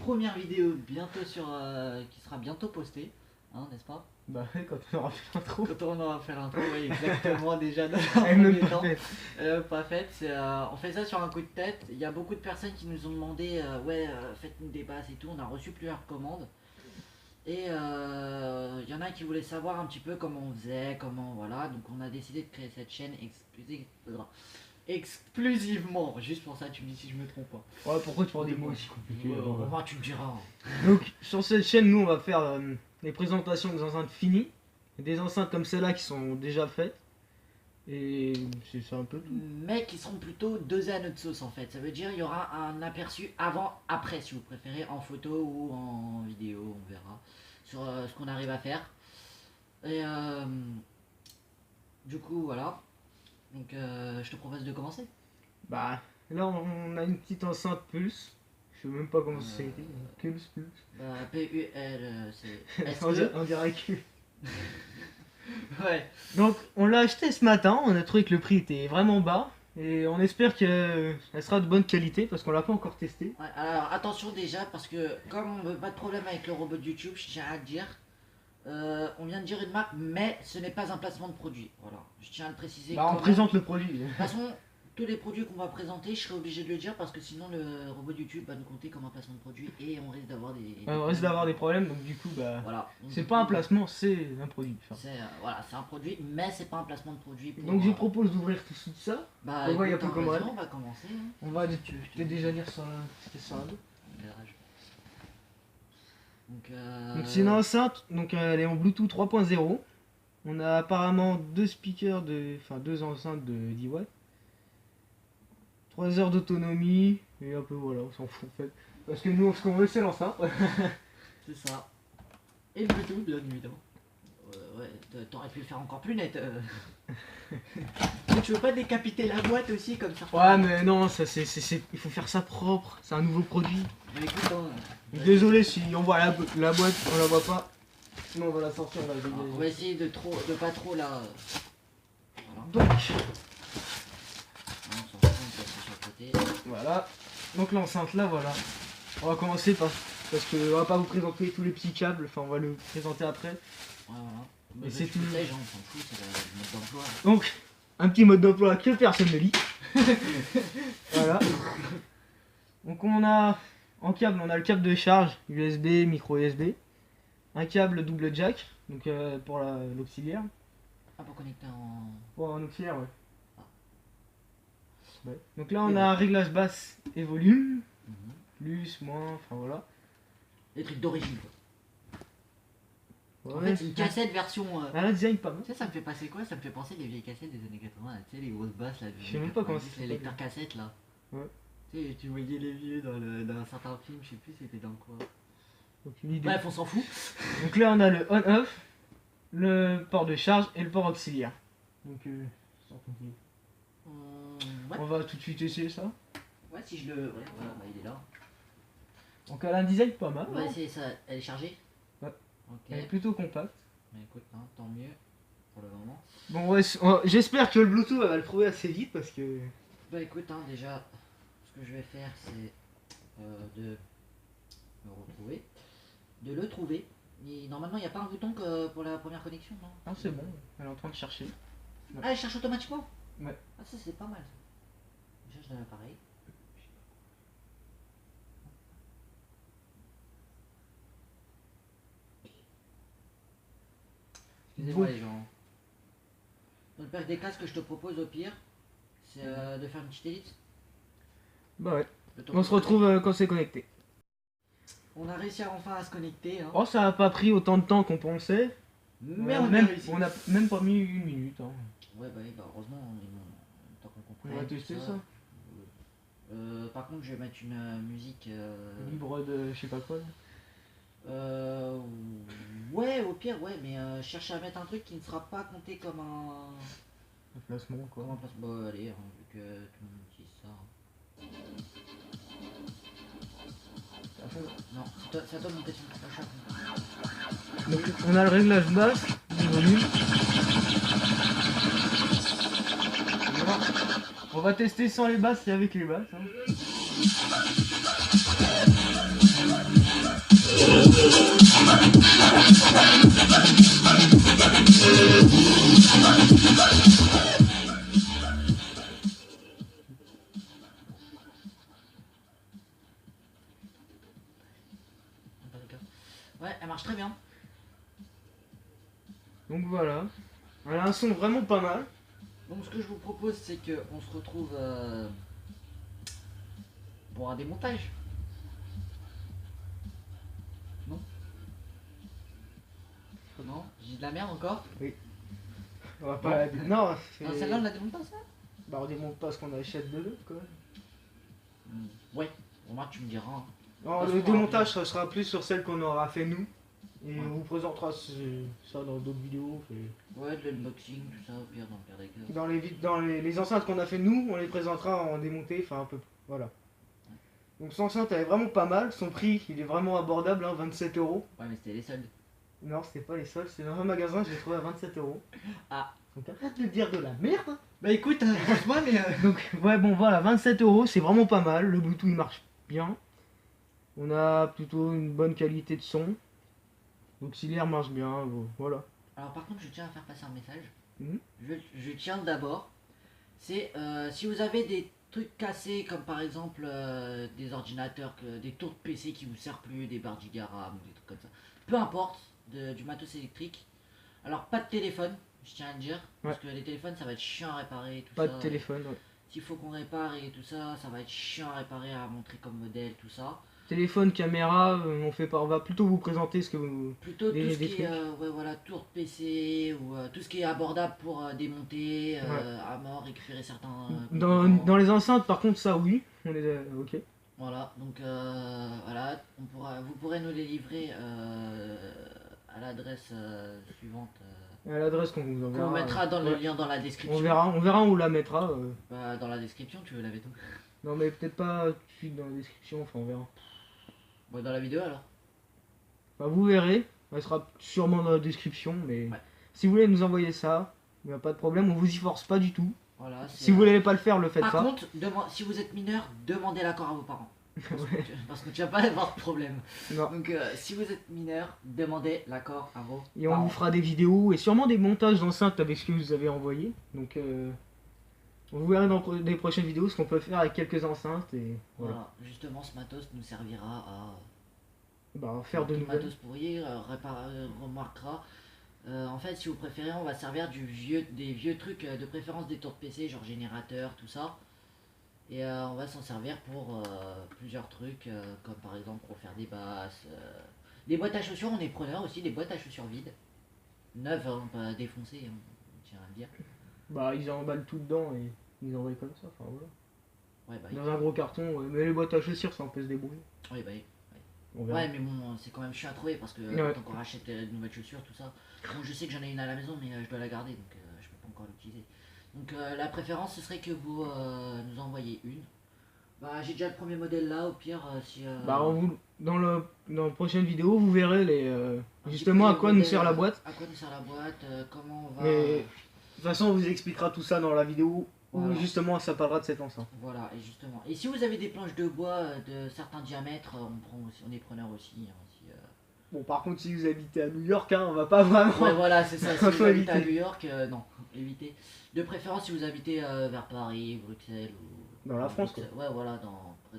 première vidéo bientôt sur qui sera bientôt postée, hein, n'est-ce pas? Bah ouais, quand on aura fait l'intro. Quand on aura fait l'intro, oui, exactement déjà dans Elle est un même premier pas temps. faite. Pas faite, on fait ça sur un coup de tête. Il y a beaucoup de personnes qui nous ont demandé ouais, faites-nous des basses et tout. On a reçu plusieurs commandes. Et il y en a qui voulaient savoir un petit peu comment on faisait, comment voilà. Donc on a décidé de créer cette chaîne exclusivement. Juste pour ça, tu me dis si je me trompe pas. Ouais, pourquoi tu prends des mots aussi compliqués? Moi, tu me diras. Donc, sur cette chaîne, nous, on va faire les présentations des enceintes finies. Des enceintes comme celle-là qui sont déjà faites. Et c'est ça un peu tout. Mais qui seront plutôt dosés à notre sauce en fait. Ça veut dire il y aura un aperçu avant-après si vous préférez, en photo ou en vidéo, on verra. Sur ce qu'on arrive à faire. Et du coup, voilà. Donc, je te propose de commencer. Bah, là, on a une petite enceinte Pulse. Je sais même pas comment c'est écrit. Pulse. Bah, P-U-L-C-S. On dirait que... Ouais. Donc, on l'a acheté ce matin. On a trouvé que le prix était vraiment bas. Et on espère qu'elle sera de bonne qualité parce qu'on l'a pas encore testé. Ouais, alors attention déjà parce que comme on veut pas de problème avec le robot de YouTube, je tiens à le dire. On vient de dire une marque, mais ce n'est pas un placement de produit. Voilà, je tiens à le préciser. Bah, on présente le produit. De toute façon, tous les produits qu'on va présenter, je serai obligé de le dire parce que sinon le robot de YouTube va nous compter comme un placement de produit et on risque d'avoir On risque d'avoir des problèmes, donc du coup, bah, voilà. c'est pas un placement, c'est un produit. Enfin. Voilà, c'est un produit, mais c'est pas un placement de produit. Pour, donc je propose d'ouvrir tout de suite ça. Bah, on va y écoute, comment on va commencer. Hein. On va déjà lire sur la dos. Donc c'est une enceinte, donc elle est en Bluetooth 3.0. On a apparemment deux speakers deux enceintes de 10 watts. 3 heures d'autonomie et un peu voilà, on s'en fout en fait. Parce que nous ce qu'on veut c'est l'enceinte. C'est ça. Et le Bluetooth bien évidemment. Ouais, t'aurais pu le faire encore plus net. Tu veux pas décapiter la boîte aussi comme ça? Ouais mais non, ça il faut faire ça propre, c'est un nouveau produit. Mais écoute, hein, désolé si on voit la boîte, on la voit pas. Sinon on va la sortir, on va essayer de pas trop la... Voilà. Voilà. Donc l'enceinte là, voilà. On va commencer parce que on va pas vous présenter tous les petits câbles, enfin on va le présenter après. Ouais, voilà. Et c'est tout. On s'en fout, c'est le mode d'emploi. Donc, un petit mode d'emploi que personne ne lit. Voilà. Donc on a en câble, on a le câble de charge USB, micro USB, un câble double jack, donc pour l'auxiliaire. Ah, pour connecter en... Pour un auxiliaire, ouais. Ouais. Donc là on a un réglage basse et volume, plus, moins, enfin voilà. Des trucs d'origine. Ouais, en fait c'est une cassette version... un design pas mal. Tu sais ça me fait passer quoi? Ça me fait penser des vieilles cassettes des années 80, tu sais les grosses basses là. Je sais même pas comment c'est. Les lecteurs cassettes là. Ouais. Tu sais, tu voyais les vieux dans un certain film, je sais plus c'était dans quoi. Aucune idée. Bref on s'en fout. Donc là on a le on-off, le port de charge et le port auxiliaire. Donc ouais. On va tout de suite essayer ça. Ouais si je le... Ouais voilà, bah, il est là. Donc elle a un design pas mal. On va essayer ça. Elle est chargée? Ouais. Ok. Elle est plutôt compacte. Mais écoute, hein, tant mieux pour le moment. Bon ouais, j'espère que le Bluetooth va le trouver assez vite parce que... Bah écoute, hein, déjà, ce que je vais faire c'est de le trouver. Et normalement il n'y a pas un bouton pour la première connexion, non? Ah c'est bon, elle est en train de chercher. Ouais. Ah elle cherche automatiquement? Ouais. Ah ça c'est pas mal. Je cherche dans l'appareil. Excusez-moi les gens. Donc des cas, ce que je te propose au pire, c'est de faire une petite ellipse. Bah ouais. On se retrouve quand c'est connecté. On a réussi enfin à se connecter. Hein. Oh ça a pas pris autant de temps qu'on pensait. Mais on a même pas mis 1 minute. Hein. Ouais bah heureusement, tant qu'on comprend. On va tester ça. Par contre je vais mettre une musique... libre de je sais pas quoi. Ouais au pire ouais mais cherche à mettre un truc qui ne sera pas compté comme un placement quoi. Comme un placement. Bon allez, hein, vu que tout le monde utilise ça. Non, c'est à toi de monter sur le chat. Donc on a le réglage basse, du volume. On va tester sans les basses et avec les basses. Hein. Ouais, elle marche très bien. Donc voilà. Elle a un son vraiment pas mal. Donc ce que je vous propose, c'est qu'on se retrouve pour un démontage. Non? Non? J'ai de la merde encore? On va pas la... Non, Ah, celle-là on la démonte pas, ça? Bah on démonte pas ce qu'on achète de l'autre quoi. Ouais, au moins tu me diras. Hein. Non, le démontage ça sera plus sur celle qu'on aura fait nous. Et on vous présentera ça dans d'autres vidéos. Ouais, de l'unboxing, tout ça, au pire, dans le pire des cas. Dans les enceintes qu'on a fait nous, on les présentera en démonté, enfin un peu. Voilà. Donc son enceinte elle est vraiment pas mal, son prix il est vraiment abordable, hein, 27 euros. Ouais, mais c'était les soldes. Non, c'était pas les soldes, c'est dans un magasin, je l'ai trouvé à 27 euros. Ah. Donc arrête de dire de la merde. Bah écoute, excuse-moi, mais. Donc, ouais, bon voilà, 27 euros, c'est vraiment pas mal, le Bluetooth il marche bien. On a plutôt une bonne qualité de son. L'auxiliaire marche bien, voilà. Alors par contre, je tiens à faire passer un message. Mhm. Je tiens d'abord. C'est si vous avez des trucs cassés, comme par exemple des ordinateurs, des tours de PC qui vous servent plus, des barres gigaram, des trucs comme ça. Peu importe, du matos électrique. Alors pas de téléphone, je tiens à le dire. Parce que les téléphones, ça va être chiant à réparer, tout Pas ça. de téléphone, ouais. S'il faut qu'on répare et tout ça, ça va être chiant à réparer, à montrer comme modèle, tout ça. Téléphone, caméra, on va plutôt vous présenter ce que vous... Plutôt tout ce qui est ouais, voilà, tour de PC ou tout ce qui est abordable pour démonter à mort, récupérer certains... Dans les enceintes, par contre, ça oui, on est ok. Voilà, donc voilà, vous pourrez nous les livrer à l'adresse suivante. À l'adresse qu'on vous enverra. On mettra dans le lien dans la description. On verra où on la mettra. Bah, dans la description, tu veux la mettre où? Non mais peut-être pas tout de suite dans la description, enfin on verra. Bon, dans la vidéo alors. Bah, vous verrez, elle sera sûrement dans la description, mais si vous voulez nous envoyer ça, il n'y a pas de problème, on vous y force pas du tout. Voilà, si vous voulez pas le faire, le faites pas. Par contre, si vous êtes mineur, demandez l'accord à vos parents. Parce que tu vas pas avoir de problème. Non. Donc si vous êtes mineur, demandez l'accord à vos Et on vous fera des vidéos et sûrement des montages d'enceintes avec ce que vous avez envoyé. Donc vous verrez dans des prochaines vidéos ce qu'on peut faire avec quelques enceintes et voilà. Justement, ce matos nous servira à faire de nouvelles. matos pourri, remarquera. En fait, si vous préférez, on va servir des vieux trucs, de préférence des tours de PC, genre générateur, tout ça. Et on va s'en servir pour plusieurs trucs, comme par exemple pour faire des basses. Des boîtes à chaussures, on est preneur aussi, des boîtes à chaussures vides. Neuves, hein, pas défoncées, on tient à le dire. Bah, ils emballent tout dedans et ils envoient comme ça, enfin voilà. Ouais, bah, dans un gros carton, mais les boîtes à chaussures, ça on peut se débrouiller. Oui, bah oui. Ouais, mais bon, c'est quand même chiant à trouver parce que quand on rachète de nouvelles chaussures, tout ça. Bon, je sais que j'en ai une à la maison, mais je dois la garder, donc je peux pas encore l'utiliser. Donc la préférence, ce serait que vous nous envoyiez une. Bah, j'ai déjà le premier modèle là, au pire, si... Bah, dans la prochaine vidéo, vous verrez justement à quoi nous sert la boîte. À quoi nous sert la boîte, comment on va... Mais de toute façon, on vous expliquera tout ça dans la vidéo où justement ça parlera de cette enceinte. Voilà, et justement. Et si vous avez des planches de bois de certains diamètres, on est preneur aussi. Bon, par contre, si vous habitez à New York, hein, on va pas vraiment... Ouais, voilà, c'est ça. Si vous habitez à New York, non, évitez. De préférence, si vous habitez vers Paris, Bruxelles ou... Dans la France, quoi. Ouais, voilà,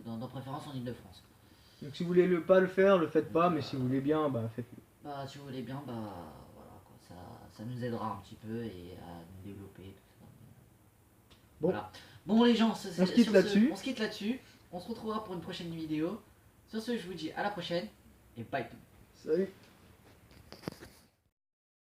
dans préférence en Ile-de-France. Donc si vous voulez pas le faire, le faites pas, mais si vous voulez bien, bah faites-le. Bah, si vous voulez bien, bah voilà, quoi. Ça nous aidera un petit peu et à nous développer, tout ça. Bon. Voilà. Bon, les gens, on se quitte là-dessus. On se quitte là-dessus. On se retrouvera pour une prochaine vidéo. Sur ce, je vous dis à la prochaine et bye tout. Salut.